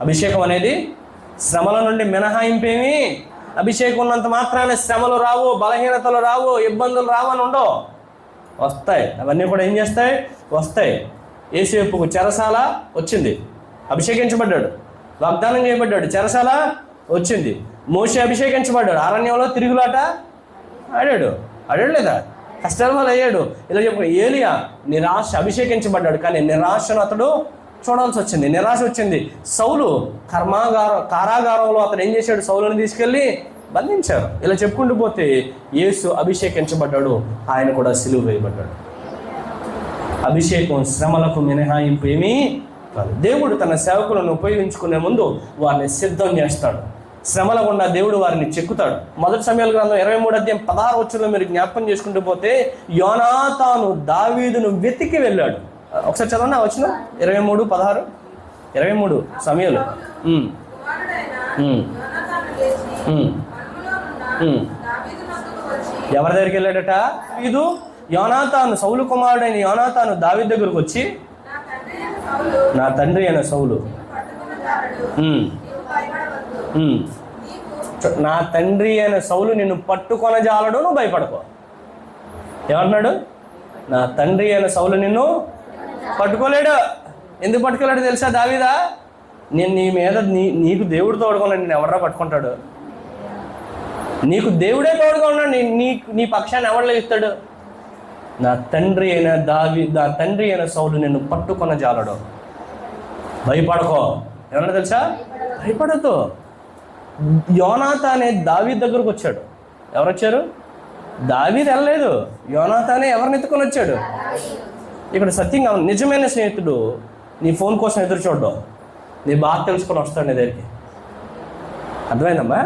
అభిషేకం అనేది శ్రమల నుండి మినహాయింపేమి. అభిషేకం ఉన్నంత మాత్రాన శ్రమలు రావు, బలహీనతలు రావు, ఇబ్బందులు రావని ఉండవు. వస్తాయి. అవన్నీ కూడా ఏం చేస్తాయి? వస్తాయి. యేసేపుకు చెరసాల వచ్చింది, అభిషేకించబడ్డాడు. వాగ్దానం చేయబడ్డాడు, చెరసాల వచ్చింది. మోషే అభిషేకించబడ్డాడు, అరణ్యంలో తిరుగులాట ఆడాడు లేదా? కష్టాల వల్ల అయ్యాడు. ఇలా చెప్పు. ఏలియా నిరాశ, అభిషేకించబడ్డాడు కానీ నిరాశను అతడు చూడాల్సి వచ్చింది, నిరాశ వచ్చింది. సౌలు కారాగారంలో అతను ఏం చేశాడు? సౌలుని తీసుకెళ్ళి బంధించారు. ఇలా చెప్పుకుంటూ పోతే యేసు అభిషేకించబడ్డాడు, ఆయన కూడా సిలువ వేయబడ్డాడు. అభిషేకం శ్రమలకు మినహాయింపు ఏమీ కాదు. దేవుడు తన సేవకులను ఉపయోగించుకునే ముందు వారిని సిద్ధం చేస్తాడు. శ్రమల గుండా దేవుడు వారిని చెక్కుతాడు. మొదటి సమయాల గ్రంథం 23:16 మీరు జ్ఞాపకం చేసుకుంటూ పోతే యోనాతాను దావీదును వెతికి వెళ్ళాడు. ఒకసారి చదవండి, వచ్చిన 23:16. 23 సమయాలు. ఎవరి దగ్గరికి వెళ్ళాడట? ఇది యోనాతాను, సౌలు కుమారుడైన యోనాతాను దావీదు దగ్గరకు వచ్చి, నా తండ్రి అయిన సౌలు, నా తండ్రి అయిన సౌలు నిన్ను పట్టుకొనజాలడు, నువ్వు భయపడకో. ఏమంటున్నాడు? నా తండ్రి అయిన సౌలు నిన్ను పట్టుకోలేడు. ఎందుకు పట్టుకోలేడు తెలుసా దావీదా? నేను నీ మీద నీకు దేవుడు తోడుకున్నాడు, నేను ఎవడరా పట్టుకుంటాడు? నీకు దేవుడే తోడుగా ఉన్నాడు, నీ పక్షాన్ని ఎవరు లేస్తాడు? నా తండ్రి అయిన సౌలు నిన్ను పట్టుకొనజాలడు, భయపడకో. ఏమన్నా తెలుసా? భయపడద్దు. యోనాతానే దావీదు దగ్గరకు వచ్చాడు. ఎవరు వచ్చారు? దావీదు వెళ్ళలేదు, యోనాతానే ఎవరిని ఎత్తుకొని వచ్చాడు. ఇక్కడ సత్యంగా నిజమైన స్నేహితుడు నీ ఫోన్ కోసం ఎదురు చూడడం, నీ బాధ తెలుసుకొని వస్తాడు నీ దగ్గరికి. అర్థమైందమ్మా?